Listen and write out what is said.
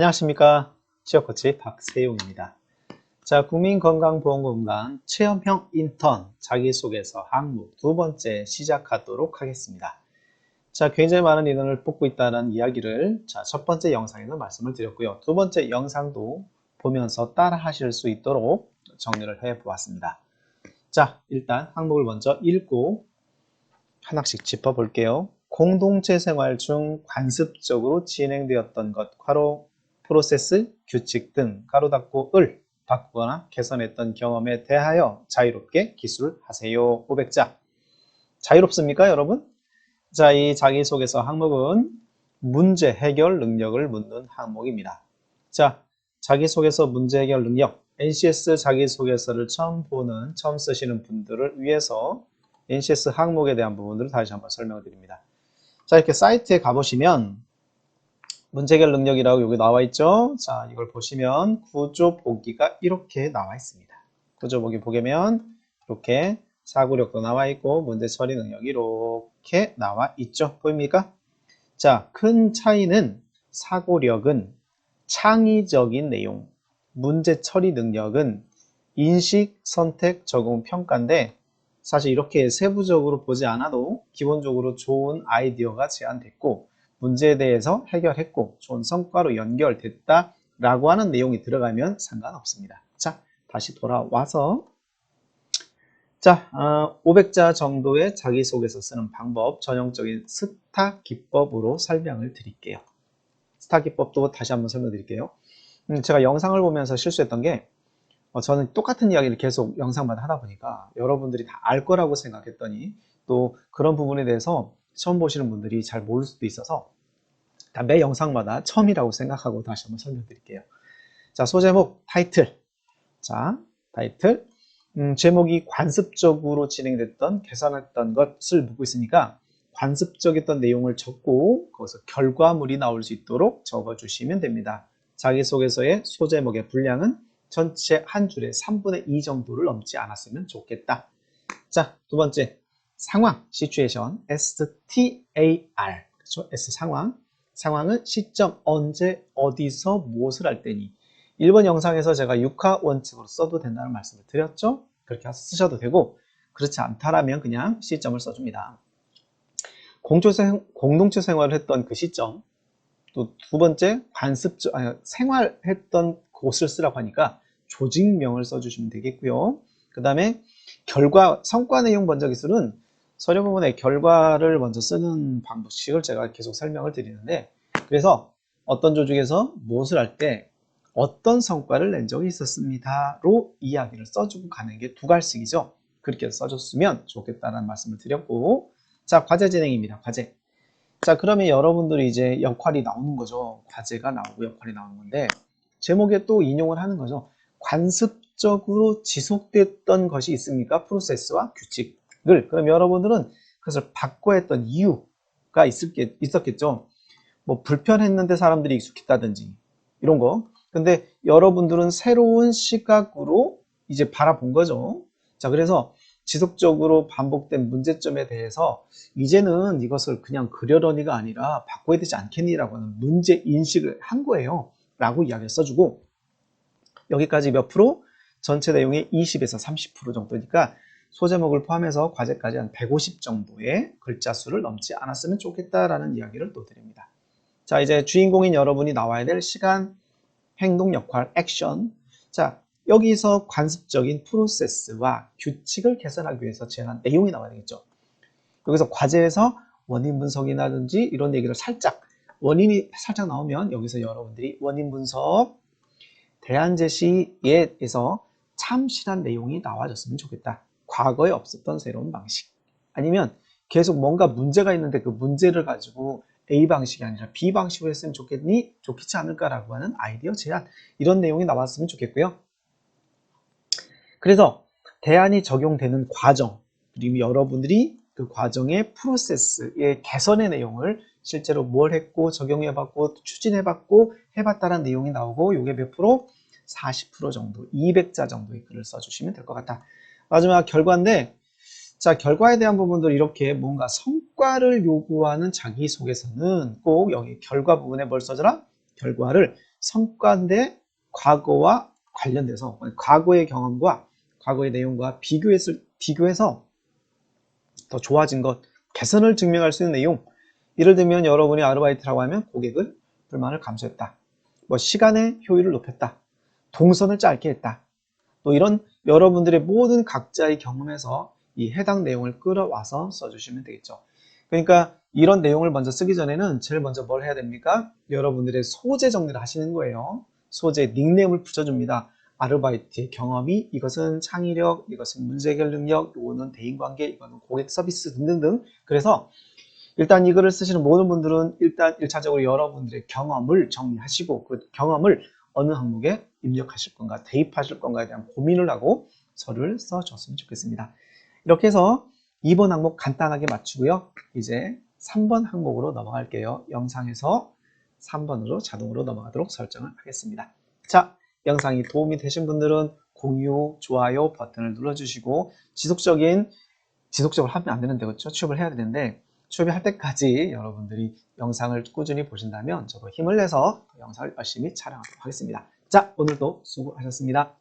안녕하십니까. 취업코치 박세용입니다. 자, 국민건강보험공단 체험형 인턴 자기소개서 항목 두 번째 시작하도록 하겠습니다. 자, 굉장히 많은 인원을 뽑고 있다는 이야기를 첫 번째 영상에서 말씀을 드렸고요. 두 번째 영상도 보면서 따라 하실 수 있도록 정리를 해 보았습니다. 자, 일단 항목을 먼저 읽고 하나씩 짚어볼게요. 공동체 생활 중 관습적으로 진행되었던 것, 괄호 프로세스, 규칙 등 가로 닫고 을 바꾸거나 개선했던 경험에 대하여 자유롭게 기술하세요. 500자. 자유롭습니까, 여러분? 자, 이 자기소개서 항목은 문제 해결 능력을 묻는 항목입니다. 자, 자기소개서 문제 해결 능력. NCS 자기소개서를 처음 쓰시는 분들을 위해서 NCS 항목에 대한 부분들을 다시 한번 설명을 드립니다. 자, 이렇게 사이트에 가보시면 문제 해결 능력이라고 여기 나와 있죠. 자, 이걸 보시면 구조 보기가 이렇게 나와 있습니다. 구조 보기 보면 이렇게 사고력도 나와 있고 문제 처리 능력이 이렇게 나와 있죠. 보입니까? 자, 큰 차이는 사고력은 창의적인 내용, 문제 처리 능력은 인식, 선택, 적용, 평가인데 사실 이렇게 세부적으로 보지 않아도 기본적으로 좋은 아이디어가 제안됐고 문제에 대해서 해결했고 좋은 성과로 연결됐다 라고 하는 내용이 들어가면 상관없습니다. 자, 다시 돌아와서 500자 정도의 자기소개서 쓰는 방법, 전형적인 스타 기법으로 설명을 드릴게요. 스타 기법도 다시 한번 설명드릴게요. 제가 영상을 보면서 실수했던 게 저는 똑같은 이야기를 계속 영상마다 하다 보니까 여러분들이 다 알 거라고 생각했더니 또 그런 부분에 대해서 처음 보시는 분들이 잘 모를 수도 있어서 매 영상마다 처음이라고 생각하고 다시 한번 설명드릴게요. 자, 소제목 타이틀. 자, 타이틀. 제목이 관습적으로 진행됐던 개선했던 것을 묻고 있으니까 관습적이었던 내용을 적고 거기서 결과물이 나올 수 있도록 적어주시면 됩니다. 자기소개서의 소제목의 분량은 전체 한 줄에 3분의 2 정도를 넘지 않았으면 좋겠다. 자, 두 번째 상황, 시츄에이션, STAR, 그렇죠? S 상황. 상황은 시점, 언제, 어디서, 무엇을 할 때니. 1번 영상에서 제가 육하 원칙으로 써도 된다는 말씀을 드렸죠? 그렇게 쓰셔도 되고 그렇지 않다라면 그냥 시점을 써줍니다. 공동체 생활을 했던 그 시점, 또 두 번째 생활했던 곳을 쓰라고 하니까 조직명을 써주시면 되겠고요. 그 다음에 성과 내용 번역 기술은 서류 부분에 결과를 먼저 쓰는 방식을 제가 계속 설명을 드리는데 그래서 어떤 조직에서 무엇을 할 때 어떤 성과를 낸 적이 있었습니다로 이야기를 써주고 가는 게 두 갈씩이죠. 그렇게 써줬으면 좋겠다는 말씀을 드렸고 자, 과제 진행입니다. 과제. 자, 그러면 여러분들이 이제 역할이 나오는 거죠. 과제가 나오고 역할이 나오는 건데 제목에 또 인용을 하는 거죠. 관습적으로 지속됐던 것이 있습니까? 프로세스와 규칙을. 그럼 여러분들은 그것을 바꿔야 했던 이유가 있었겠죠. 뭐 불편했는데 사람들이 익숙했다든지 이런 거. 근데 여러분들은 새로운 시각으로 이제 바라본 거죠. 자, 그래서 지속적으로 반복된 문제점에 대해서 이제는 이것을 그냥 그려려니가 아니라 바꿔야 되지 않겠니라고 하는 문제 인식을 한 거예요. 라고 이야기를 써주고 여기까지 몇 프로? 전체 내용의 20에서 30% 정도니까 소제목을 포함해서 과제까지 한 150 정도의 글자 수를 넘지 않았으면 좋겠다라는 이야기를 또 드립니다. 자, 이제 주인공인 여러분이 나와야 될 시간, 행동, 역할, 액션. 자, 여기서 관습적인 프로세스와 규칙을 개선하기 위해서 제안한 내용이 나와야 되겠죠. 여기서 과제에서 원인 분석이라든지 이런 얘기를 원인이 살짝 나오면 여기서 여러분들이 원인 분석, 대안 제시에서 참신한 내용이 나와줬으면 좋겠다. 과거에 없었던 새로운 방식. 아니면 계속 뭔가 문제가 있는데 그 문제를 가지고 A 방식이 아니라 B 방식으로 했으면 좋겠지 않을까라고 하는 아이디어 제안. 이런 내용이 나왔으면 좋겠고요. 그래서 대안이 적용되는 과정, 그리고 여러분들이 그 과정의 프로세스의 개선의 내용을 실제로 뭘 했고 적용해봤고 추진해봤고 해봤다는 내용이 나오고 이게 몇 프로? 40% 정도, 200자 정도의 글을 써주시면 될 것 같다. 마지막 결과인데 자, 결과에 대한 부분들 이렇게 뭔가 성과를 요구하는 자기소개서는 꼭 여기 결과 부분에 뭘 써줘라? 결과를 성과인데 과거와 관련돼서 과거의 경험과 과거의 내용과 비교해서 더 좋아진 것, 개선을 증명할 수 있는 내용. 예를 들면 여러분이 아르바이트라고 하면 고객을 불만을 감수했다. 뭐 시간의 효율을 높였다. 동선을 짧게 했다. 또 이런 여러분들의 모든 각자의 경험에서 이 해당 내용을 끌어와서 써주시면 되겠죠. 그러니까 이런 내용을 먼저 쓰기 전에는 제일 먼저 뭘 해야 됩니까? 여러분들의 소재 정리를 하시는 거예요. 소재 닉네임을 붙여줍니다. 아르바이트의 경험이, 이것은 창의력, 이것은 문제 해결 능력, 이거는 대인관계, 이거는 고객 서비스 등등등. 그래서 일단 이 글을 쓰시는 모든 분들은 일단 1차적으로 여러분들의 경험을 정리하시고 그 경험을 어느 항목에 입력하실 건가, 대입하실 건가에 대한 고민을 하고 서류를 써줬으면 좋겠습니다. 이렇게 해서 2번 항목 간단하게 마치고요. 이제 3번 항목으로 넘어갈게요. 영상에서 3번으로 자동으로 넘어가도록 설정을 하겠습니다. 자, 영상이 도움이 되신 분들은 공유, 좋아요 버튼을 눌러주시고 지속적으로 하면 안 되는데 그렇죠? 취업을 해야 되는데 취업을 할 때까지 여러분들이 영상을 꾸준히 보신다면 저도 힘을 내서 영상을 열심히 촬영하도록 하겠습니다. 자, 오늘도 수고하셨습니다.